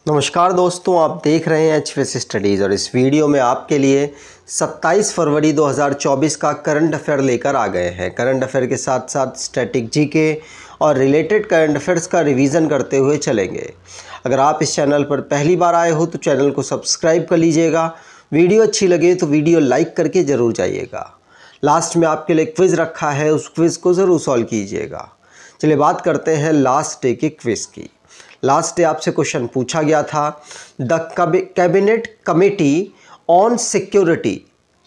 नमस्कार दोस्तों, आप देख रहे हैं एचवीएस स्टडीज़ और इस वीडियो में आपके लिए 27 फरवरी 2024 का करंट अफेयर लेकर आ गए हैं। करंट अफेयर के साथ साथ स्टैटिक जीके और रिलेटेड करंट अफेयर्स का रिवीजन करते हुए चलेंगे। अगर आप इस चैनल पर पहली बार आए हो तो चैनल को सब्सक्राइब कर लीजिएगा। वीडियो अच्छी लगे तो वीडियो लाइक करके ज़रूर जाइएगा। लास्ट में आपके लिए क्विज़ रखा है, उस क्विज़ को ज़रूर सॉल्व कीजिएगा। चलिए बात करते हैं लास्ट डे के क्विज़ की। लास्ट डे आपसे क्वेश्चन पूछा गया था, the cabinet committee on security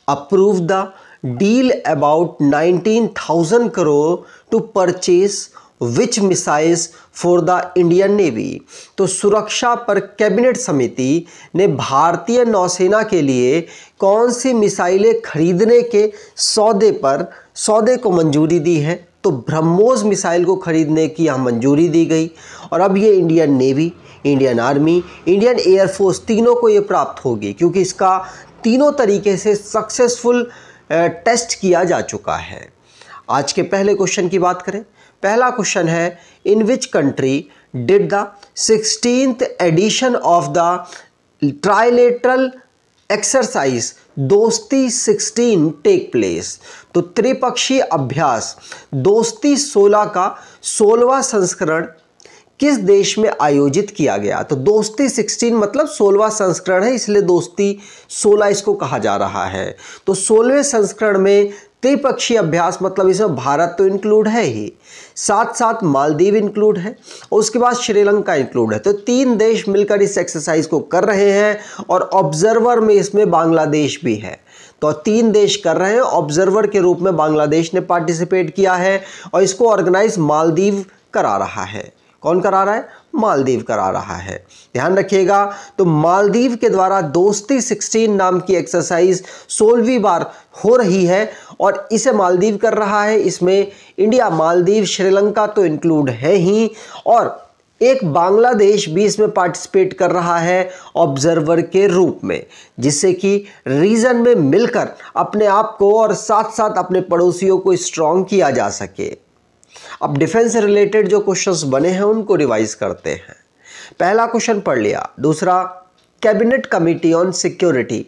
approve the deal about 19,000 crore to purchase which missiles for the Indian navy. तो सुरक्षा पर कैबिनेट समिति ने भारतीय नौसेना के लिए कौन सी मिसाइलें खरीदने के सौदे को मंजूरी दी है। तो ब्रह्मोस मिसाइल को खरीदने की यहाँ मंजूरी दी गई और अब ये Indian navy, Indian army, Indian air force तीनों को ये प्राप्त होगी, क्योंकि इसका तीनों तरीके से सक्सेसफुल टेस्ट किया जा चुका है। आज के पहले क्वेश्चन की बात करें। पहला क्वेश्चन है, in which country did the 16th edition of the trilateral exercise Dosti 16 take place. तो त्रिपक्षीय अभ्यास दोस्ती 16 का 16वां संस्करण किस देश में आयोजित किया गया। तो दोस्ती 16 मतलब 16वां संस्करण है, इसलिए दोस्ती 16 इसको कहा जा रहा है। तो 16वें संस्करण में त्रिपक्षीय अभ्यास मतलब इसमें भारत तो इंक्लूड है ही, साथ साथ मालदीव इंक्लूड है और उसके बाद श्रीलंका इंक्लूड है। तो 3 देश मिलकर इस एक्सरसाइज को कर रहे हैं और ऑब्जर्वर में इसमें बांग्लादेश भी है। तो 3 देश कर रहे हैं, ऑब्जर्वर के रूप में बांग्लादेश ने पार्टिसिपेट किया है और इसको ऑर्गेनाइज मालदीव करा रहा है। कौन करा रहा है? मालदीव करा रहा है। ध्यान रखिएगा। तो मालदीव के द्वारा दोस्ती 16 नाम की एक्सरसाइज 16वीं बार हो रही है और इसे मालदीव कर रहा है। इसमें इंडिया, मालदीव, श्रीलंका तो इंक्लूड है ही और एक बांग्लादेश भी इसमें पार्टिसिपेट कर रहा है ऑब्जर्वर के रूप में, जिससे कि रीजन में मिलकर अपने आप को और साथ साथ अपने पड़ोसियों को स्ट्रॉन्ग किया जा सके। अब डिफेंस से रिलेटेड जो क्वेश्चंस बने हैं उनको रिवाइज करते हैं। पहला क्वेश्चन पढ़ लिया। दूसरा, कैबिनेट कमेटी ऑन सिक्योरिटी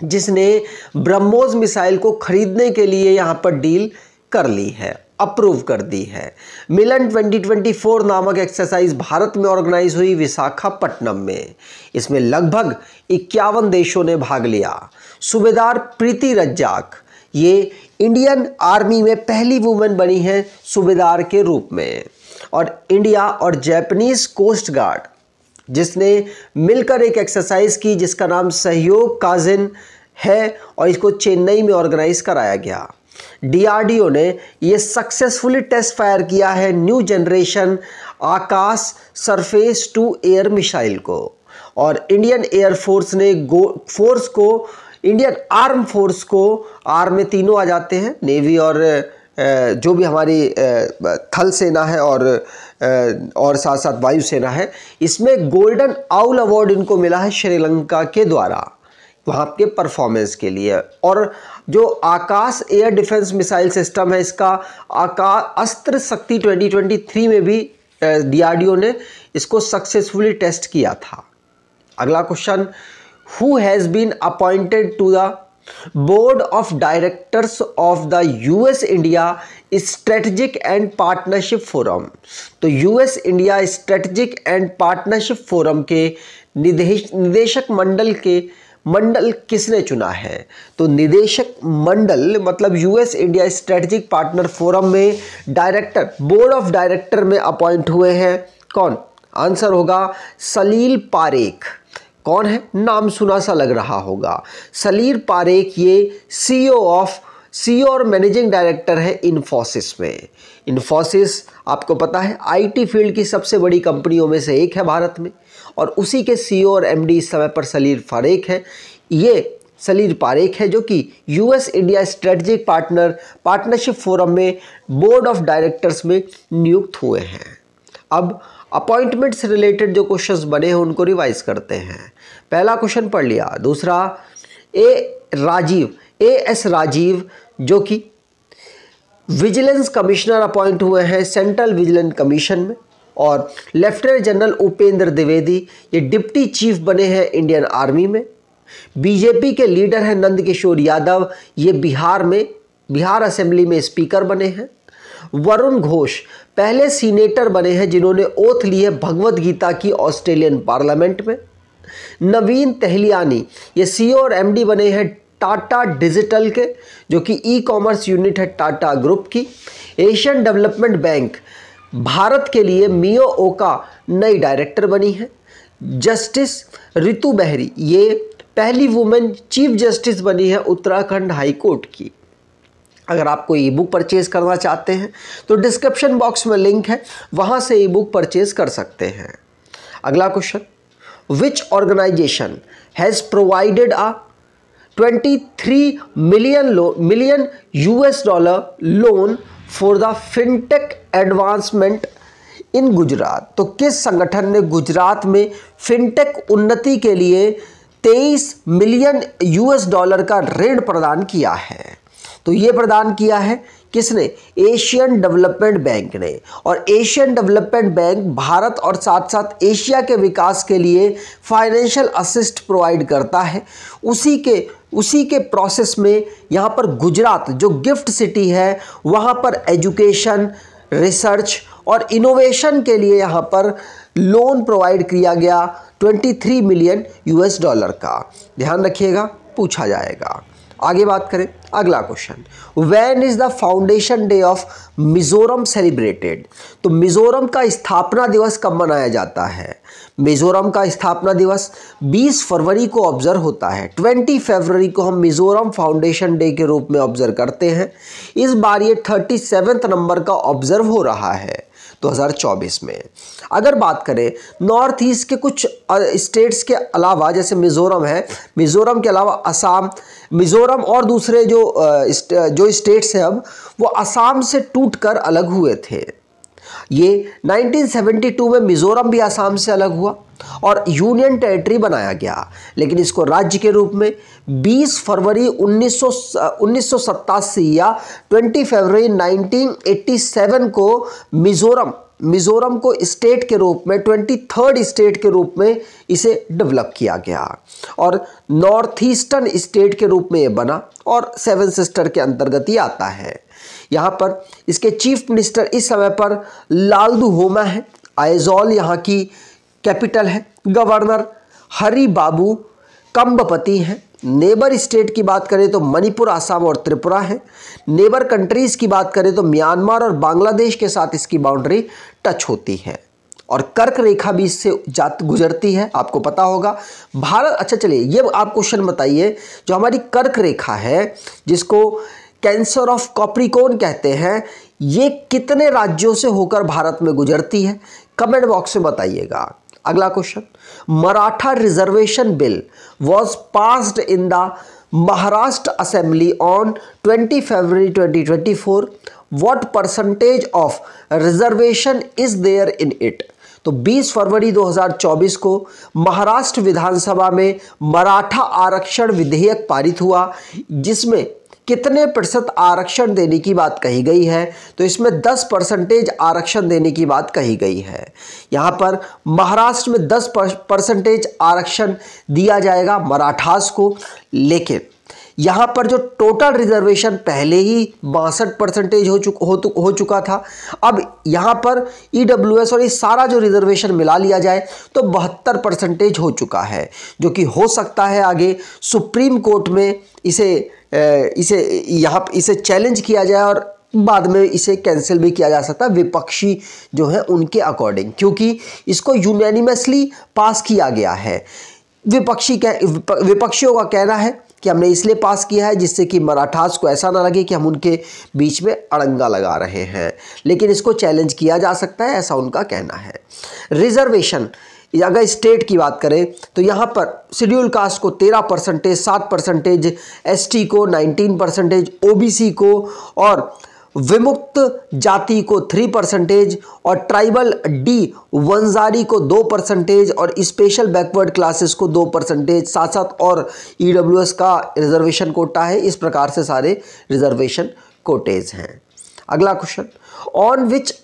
जिसने ब्रह्मोस मिसाइल को खरीदने के लिए यहां पर डील कर ली है, अप्रूव कर दी है। मिलन 2024 नामक एक्सरसाइज भारत में ऑर्गेनाइज हुई विशाखापट्टनम में। इसमें लगभग 51 देशों ने भाग लिया। सूबेदार प्रीति रज्जाक ये इंडियन आर्मी में पहली वुमेन बनी है सूबेदार के रूप में। और इंडिया और जापानीज कोस्ट गार्ड जिसने मिलकर एक एक्सरसाइज की जिसका नाम सहयोग काजिन है और इसको चेन्नई में ऑर्गेनाइज कराया गया। डीआरडीओ ने ये सक्सेसफुली टेस्ट फायर किया है new generation Akash surface to air missile को। और इंडियन एयरफोर्स ने इंडियन आर्म फोर्स को, आर्म में तीनों आ जाते हैं, नेवी और जो भी हमारी थल सेना है और साथ साथ वायुसेना है, इसमें गोल्डन आउल अवार्ड इनको मिला है श्रीलंका के द्वारा वहाँ के परफॉर्मेंस के लिए। और जो आकाश एयर डिफेंस मिसाइल सिस्टम है, इसका अस्त्र शक्ति 2023 में भी डीआरडीओ ने इसको सक्सेसफुली टेस्ट किया था। अगला question, who has been appointed to the board of directors of the US India Strategic and Partnership Forum। तो US India Strategic and Partnership Forum के निदेशक मंडल किसने चुना है। तो निदेशक मंडल मतलब US India Strategic Partner Forum में डायरेक्टर, बोर्ड ऑफ डायरेक्टर में अपॉइंट हुए हैं कौन? आंसर होगा सलील पारेख। कौन है? नाम सुना सा लग रहा होगा। सलील पारेख ये सीईओ और मैनेजिंग डायरेक्टर है इन्फोसिस में। इन्फोसिस आपको पता है आईटी फील्ड की सबसे बड़ी कंपनियों में से एक है भारत में और उसी के सीईओ और एमडी इस समय पर सलील पारेख है। ये सलील पारेख है जो कि US India strategic partnership forum में बोर्ड ऑफ डायरेक्टर्स में नियुक्त हुए हैं। अब अपॉइंटमेंट से रिलेटेड जो क्वेश्चंस बने हैं उनको रिवाइज करते हैं। पहला क्वेश्चन पढ़ लिया। दूसरा, एएस राजीव जो कि विजिलेंस कमिश्नर अपॉइंट हुए हैं सेंट्रल विजिलेंस कमीशन में। और लेफ्टिनेंट जनरल उपेंद्र द्विवेदी ये डिप्टी चीफ बने हैं इंडियन आर्मी में। बीजेपी के लीडर हैं नंदकिशोर यादव, ये बिहार असेंबली में स्पीकर बने हैं। वरुण घोष पहले सीनेटर बने हैं जिन्होंने ओथ ली है भगवत गीता की ऑस्ट्रेलियन पार्लियामेंट में। नवीन तहलियानी ये सीईओ और एमडी बने हैं टाटा डिजिटल के, जो कि ई कॉमर्स यूनिट है टाटा ग्रुप की। एशियन डेवलपमेंट बैंक भारत के लिए मियो ओका नई डायरेक्टर बनी है। जस्टिस रितु बेहरी ये पहली वुमेन चीफ जस्टिस बनी है उत्तराखंड हाई कोर्ट की। अगर आपको ई बुक परचेज करना चाहते हैं तो डिस्क्रिप्शन बॉक्स में लिंक है, वहां से ई बुक परचेज कर सकते हैं। अगला question, which organization has provided a 23 million US dollar loan for the fintech advancement in Gujarat. तो किस संगठन ने गुजरात में फिनटेक उन्नति के लिए 23 मिलियन US डॉलर का ऋण प्रदान किया है? तो ये प्रदान किया है किसने? एशियन डेवलपमेंट बैंक ने। और एशियन डेवलपमेंट बैंक भारत और साथ साथ एशिया के विकास के लिए फाइनेंशियल असिस्ट प्रोवाइड करता है। उसी के प्रोसेस में यहाँ पर गुजरात जो गिफ्ट सिटी है वहाँ पर एजुकेशन, रिसर्च और इनोवेशन के लिए यहाँ पर लोन प्रोवाइड किया गया 23 मिलियन US डॉलर का। ध्यान रखिएगा, पूछा जाएगा। आगे बात करें, अगला question, when is the foundation day of Mizoram celebrated? तो मिजोरम का स्थापना दिवस कब मनाया जाता है? मिजोरम का स्थापना दिवस 20 फरवरी को ऑब्जर्व होता है। 20 फरवरी को हम मिजोरम फाउंडेशन डे के रूप में ऑब्जर्व करते हैं। इस बार ये 37वें नंबर का ऑब्जर्व हो रहा है 2024 में। अगर बात करें नॉर्थ ईस्ट के कुछ स्टेट्स के अलावा, जैसे मिजोरम है, मिजोरम के अलावा असम, मिजोरम और दूसरे जो स्टेट्स हैं अब वो असम से टूटकर अलग हुए थे। ये 1972 में मिजोरम भी असम से अलग हुआ और यूनियन टेरिटरी बनाया गया, लेकिन इसको राज्य के रूप में 20 फरवरी 1987 या 20 फरवरी 1987 को मिजोरम को स्टेट के रूप में 23rd स्टेट के रूप में इसे डेवलप किया गया और नॉर्थ ईस्टर्न स्टेट के रूप में ये बना और 7 सिस्टर के अंतर्गत ही आता है। यहाँ पर इसके चीफ मिनिस्टर इस समय पर लालदुहोमा है। आइजॉल यहाँ की कैपिटल है। गवर्नर हरि बाबू कंबपति हैं। नेबर स्टेट की बात करें तो मणिपुर, असम और त्रिपुरा है। नेबर कंट्रीज की बात करें तो म्यांमार और बांग्लादेश के साथ इसकी बाउंड्री टच होती है और कर्क रेखा भी इससे गुजरती है, आपको पता होगा। भारत, अच्छा चलिए ये आप क्वेश्चन बताइए, जो हमारी कर्क रेखा है जिसको कैंसर ऑफ कॉप्रिकॉर्न कहते हैं, ये कितने राज्यों से होकर भारत में गुजरती है? कमेंट बॉक्स में बताइएगा। अगला question, Maratha reservation bill was passed in the Maharashtra assembly on 20 February 2024। What percentage of reservation is there in it? तो 20 फरवरी 2024 को महाराष्ट्र विधानसभा में मराठा आरक्षण विधेयक पारित हुआ, जिसमें कितने प्रतिशत आरक्षण देने की बात कही गई है? तो इसमें 10% आरक्षण देने की बात कही गई है। यहाँ पर महाराष्ट्र में 10% आरक्षण दिया जाएगा मराठास को, लेकिन यहाँ पर जो टोटल रिजर्वेशन पहले ही 62% हो चुका था, अब यहाँ पर EWS और ये सारा जो रिजर्वेशन मिला लिया जाए तो 72% हो चुका है, जो कि हो सकता है आगे सुप्रीम कोर्ट में इसे चैलेंज किया जाए और बाद में इसे कैंसिल भी किया जा सकता है विपक्षी जो है उनके अकॉर्डिंग, क्योंकि इसको यूनैनिमसली पास किया गया है। विपक्षियों का कहना है कि हमने इसलिए पास किया है जिससे कि मराठास को ऐसा ना लगे कि हम उनके बीच में अड़ंगा लगा रहे हैं, लेकिन इसको चैलेंज किया जा सकता है, ऐसा उनका कहना है। रिजर्वेशन, अगर स्टेट की बात करें तो यहाँ पर शेड्यूल कास्ट को 13%, 7%, ST को 19%, OBC को और विमुक्त जाति को 3% और ट्राइबल D वंजारी को 2% और स्पेशल बैकवर्ड क्लासेस को 2%, साथ साथ और EWS का रिजर्वेशन कोटा है। इस प्रकार से सारे रिजर्वेशन कोटेज हैं। अगला question, on which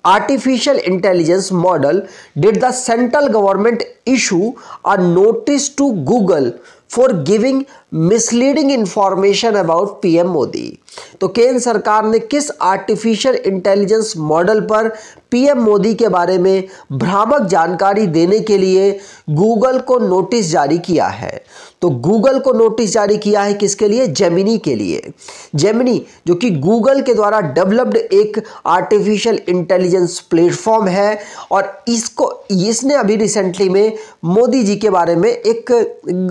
artificial intelligence model did the central government issue a notice to Google for giving misleading information about PM Modi. तो केंद्र सरकार ने किस आर्टिफिशियल इंटेलिजेंस मॉडल पर पीएम मोदी के बारे में भ्रामक जानकारी देने के लिए गूगल को नोटिस जारी किया है? तो गूगल को नोटिस जारी किया है किसके लिए? जेमिनी के लिए। जेमिनी जो कि गूगल के द्वारा डेवलप्ड एक आर्टिफिशियल इंटेलिजेंस प्लेटफॉर्म है और इसने अभी रिसेंटली में मोदी जी के बारे में एक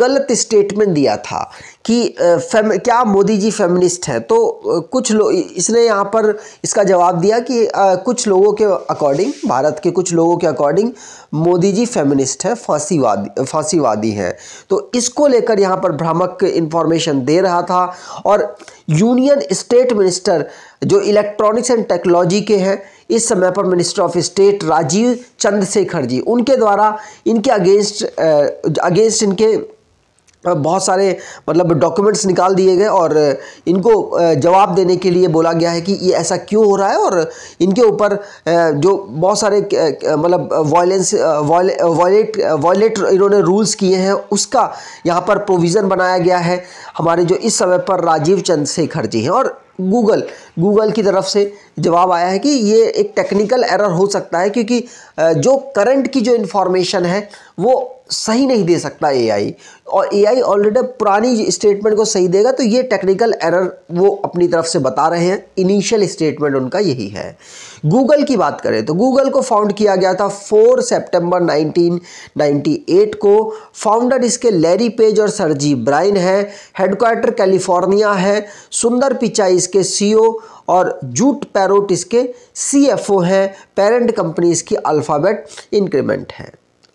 गलत स्टेटमेंट दिया था कि क्या मोदी जी फेमिनिस्ट हैं। तो कुछ लोग इसने यहाँ पर इसका जवाब दिया कि कुछ लोगों के अकॉर्डिंग, भारत के कुछ लोगों के अकॉर्डिंग मोदी जी फेमिनिस्ट है, फांसीवादी हैं। तो इसको लेकर यहाँ पर भ्रामक इंफॉर्मेशन दे रहा था। और यूनियन स्टेट मिनिस्टर जो इलेक्ट्रॉनिक्स एंड टेक्नोलॉजी के हैं इस समय पर, minister of state Rajeev Chandrasekhar ji, उनके द्वारा इनके अगेंस्ट इनके बहुत सारे मतलब डॉक्यूमेंट्स निकाल दिए गए और इनको जवाब देने के लिए बोला गया है कि ये ऐसा क्यों हो रहा है। और इनके ऊपर जो बहुत सारे मतलब वॉयलेट इन्होंने रूल्स किए हैं उसका यहाँ पर प्रोविज़न बनाया गया है। हमारे जो इस समय पर राजीव चंद्रशेखर जी हैं और गूगल की तरफ से जवाब आया है कि ये एक टेक्निकल एरर हो सकता है क्योंकि जो करंट की जो इन्फॉर्मेशन है वो सही नहीं दे सकता एआई, और एआई ऑलरेडी पुरानी स्टेटमेंट को सही देगा। तो ये टेक्निकल एरर वो अपनी तरफ से बता रहे हैं। इनिशियल स्टेटमेंट उनका यही है। गूगल की बात करें तो गूगल को फाउंड किया गया था 4 सितंबर 1998 को। फाउंडर इसके लैरी पेज और सर्जी ब्राइन है। हेडक्वार्टर कैलिफोर्निया है। सुंदर पिचाई इसके सीईओ और जूट पैरोट इसके सीएफओ हैं। पेरेंट कंपनी इसकी अल्फाबेट इंक्रीमेंट है।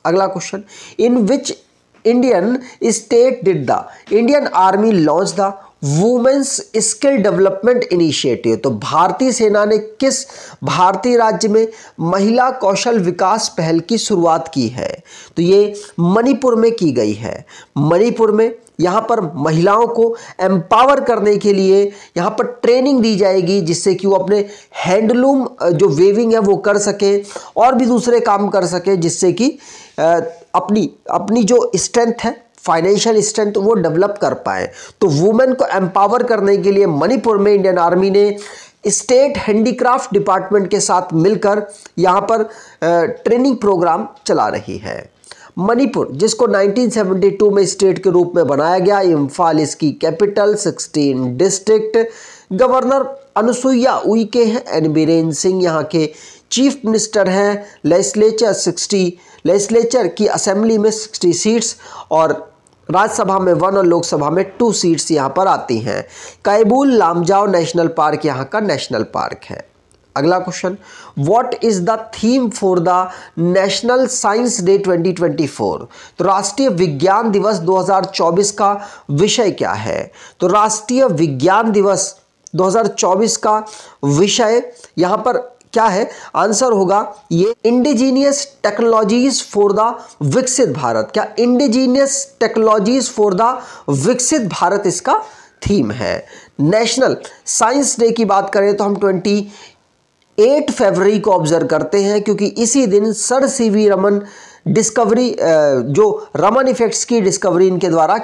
अगला question, in which Indian state did the Indian army launch the women's skill development initiative? तो भारतीय सेना ने किस भारतीय राज्य में महिला कौशल विकास पहल की शुरुआत की है? तो ये मणिपुर में की गई है। मणिपुर में यहाँ पर महिलाओं को एम्पावर करने के लिए यहाँ पर ट्रेनिंग दी जाएगी जिससे कि वो अपने हैंडलूम जो वेविंग है वो कर सके और भी दूसरे काम कर सके, जिससे कि अपनी जो स्ट्रेंथ है, फाइनेंशियल स्ट्रेंथ, वो डेवलप कर पाए। तो वुमेन को एम्पावर करने के लिए मणिपुर में इंडियन आर्मी ने स्टेट हैंडीक्राफ्ट डिपार्टमेंट के साथ मिलकर यहाँ पर ट्रेनिंग प्रोग्राम चला रही है। मणिपुर जिसको 1972 में स्टेट के रूप में बनाया गया, इम्फाल इसकी capital, 16 district, governor Anusuiya Uikey हैं, एन बीरेन सिंह यहाँ के चीफ मिनिस्टर हैं, लेजिस्लेचर की असेंबली में 60 सीट्स और राज्यसभा में 1 और लोकसभा में 2 सीट्स यहाँ पर आती हैं। कैबुल लामजाओ नेशनल पार्क यहाँ का नेशनल पार्क है। अगला question, what is the theme for the national science day 2024? तो राष्ट्रीय विज्ञान दिवस 2024 का विषय क्या है? तो राष्ट्रीय विज्ञान दिवस 2024 का विषय यहाँ पर क्या है? आंसर होगा ये इंडिजीनियस टेक्नोलॉजीज फॉर द विकसित भारत। क्या इंडिजीनियस टेक्नोलॉजीज फॉर द विकसित भारत इसका थीम है। नेशनल साइंस डे की बात करें तो हम 28 फरवरी को ऑब्जर्व करते हैं क्योंकि इसी दिन सर सीवी रमन डिस्कवरी जो रमन इफेक्ट्स की डिस्कवरी इनके द्वारा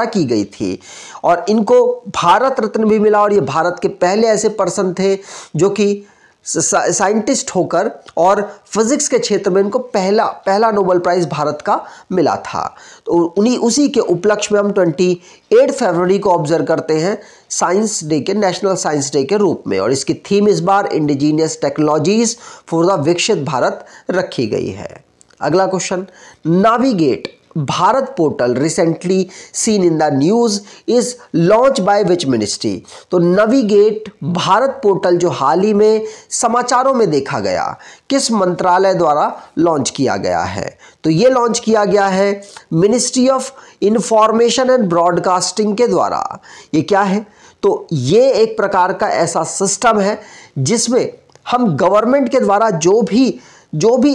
की गई थी और इनको भारत रत्न भी मिला। और ये भारत के पहले ऐसे पर्सन थे जो कि साइंटिस्ट होकर और फिजिक्स के क्षेत्र में इनको पहला नोबेल प्राइज भारत का मिला था। तो उसी के उपलक्ष्य में हम 28 फरवरी को ऑब्जर्व करते हैं साइंस डे के, नेशनल साइंस डे के रूप में। और इसकी थीम इस बार इंडिजीनियस टेक्नोलॉजीज फॉर द विकसित भारत रखी गई है। अगला question, navigate Bharat portal recently seen in the news is launch by which ministry? तो नेविगेट भारत पोर्टल जो हाल ही में समाचारों में देखा गया, किस मंत्रालय द्वारा लॉन्च किया गया है? तो ये लॉन्च किया गया है ministry of information and broadcasting के द्वारा। ये क्या है? तो ये एक प्रकार का ऐसा सिस्टम है जिसमें हम गवर्नमेंट के द्वारा जो भी जो भी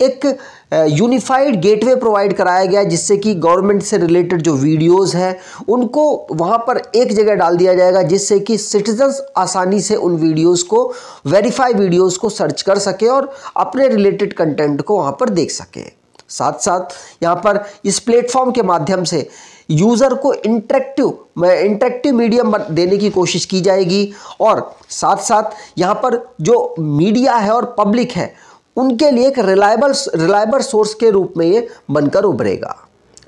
एक यूनिफाइड गेटवे प्रोवाइड कराया गया जिससे कि गवर्नमेंट से रिलेटेड जो वीडियोस हैं उनको वहाँ पर एक जगह डाल दिया जाएगा, जिससे कि सिटीजन्स आसानी से उन वीडियोस को, वेरीफाई वीडियोस को सर्च कर सके और अपने रिलेटेड कंटेंट को वहाँ पर देख सके। साथ साथ यहाँ पर इस प्लेटफॉर्म के माध्यम से यूज़र को इंटरेक्टिव मीडियम देने की कोशिश की जाएगी, और साथ साथ यहाँ पर जो मीडिया है और पब्लिक है उनके लिए एक रिलायबल सोर्स के रूप में ये बनकर उभरेगा।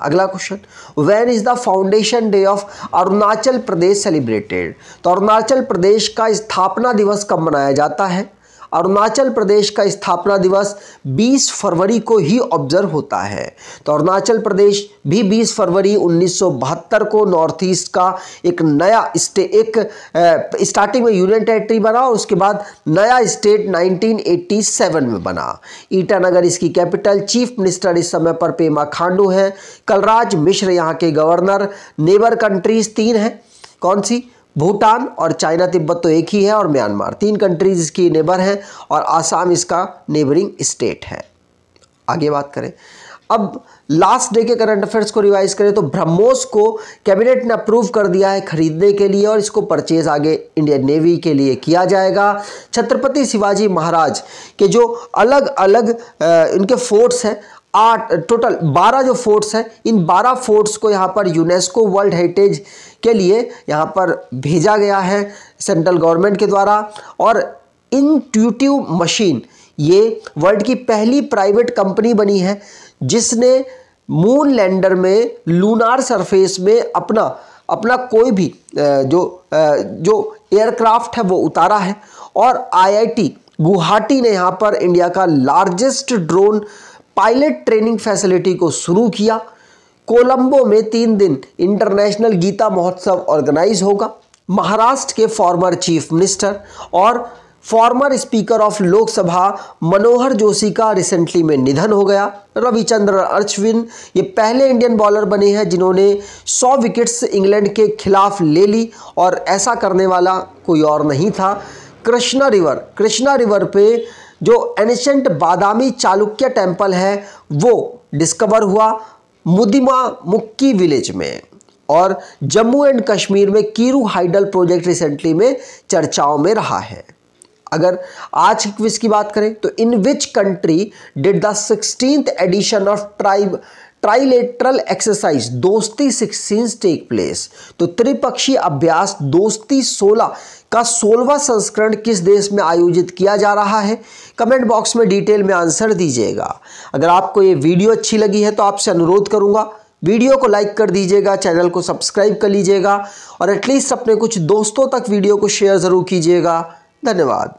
अगला question, when is the foundation day of Arunachal Pradesh celebrated? तो अरुणाचल प्रदेश का स्थापना दिवस कब मनाया जाता है? अरुणाचल प्रदेश का स्थापना दिवस 20 फरवरी को ही ऑब्जर्व होता है। तो अरुणाचल प्रदेश भी 20 फरवरी 1972 को नॉर्थ ईस्ट का एक नया स्टार्टिंग में यूनियन टेरिटरी बना और उसके बाद नया स्टेट 1987 में बना। ईटानगर इसकी कैपिटल। चीफ मिनिस्टर इस समय पर पेमा खांडू हैं। कलराज मिश्र यहाँ के गवर्नर। नेबर कंट्रीज 3 हैं, कौन सी? भूटान और चाइना, तिब्बत तो एक ही है, और म्यांमार। 3 कंट्रीज इसकी नेबर हैं और आसाम इसका नेबरिंग स्टेट है। आगे बात करें, अब लास्ट डे के करंट अफेयर्स को रिवाइज करें तो ब्रह्मोस को कैबिनेट ने अप्रूव कर दिया है खरीदने के लिए और इसको परचेज आगे इंडियन नेवी के लिए किया जाएगा। छत्रपति शिवाजी महाराज के जो अलग अलग इनके फोर्ट्स हैं, 8 टोटल 12 जो फोर्ट्स हैं, इन 12 फोर्ट्स को यहाँ पर यूनेस्को वर्ल्ड हेरिटेज के लिए यहाँ पर भेजा गया है सेंट्रल गवर्नमेंट के द्वारा। और इंट्यूटिव मशीन ये वर्ल्ड की पहली प्राइवेट कंपनी बनी है जिसने मून लैंडर में लूनार सरफेस में अपना कोई भी जो एयरक्राफ्ट है वो उतारा है। और IIT गुवाहाटी ने यहाँ पर इंडिया का largest drone pilot training facility को शुरू किया। कोलंबो में 3 दिन इंटरनेशनल गीता महोत्सव ऑर्गेनाइज होगा। महाराष्ट्र के फॉर्मर चीफ मिनिस्टर और farmer speaker of Lok Sabha Manohar Joshi का रिसेंटली में निधन हो गया। रविचंद्रन अश्विन ये पहले इंडियन बॉलर बने हैं जिन्होंने 100 विकेट्स इंग्लैंड के खिलाफ ले ली और ऐसा करने वाला कोई और नहीं था। कृष्णा रिवर पे जो एंशिएंट बादामी चालुक्य टेम्पल है वो डिस्कवर हुआ मुक्की विलेज में। और जम्मू एंड कश्मीर में कीरू हाइडल प्रोजेक्ट रिसेंटली में चर्चाओं में रहा है। अगर आज की क्विज की बात करें तो in which country did the 16th edition of trilateral exercise Dosti 16 take place? तो त्रिपक्षीय अभ्यास दोस्ती 16 का 16वां संस्करण किस देश में आयोजित किया जा रहा है? कमेंट बॉक्स में डिटेल में आंसर दीजिएगा। अगर आपको ये वीडियो अच्छी लगी है तो आपसे अनुरोध करूंगा वीडियो को लाइक कर दीजिएगा, चैनल को सब्सक्राइब कर लीजिएगा और एटलीस्ट अपने कुछ दोस्तों तक वीडियो को शेयर जरूर कीजिएगा। धन्यवाद।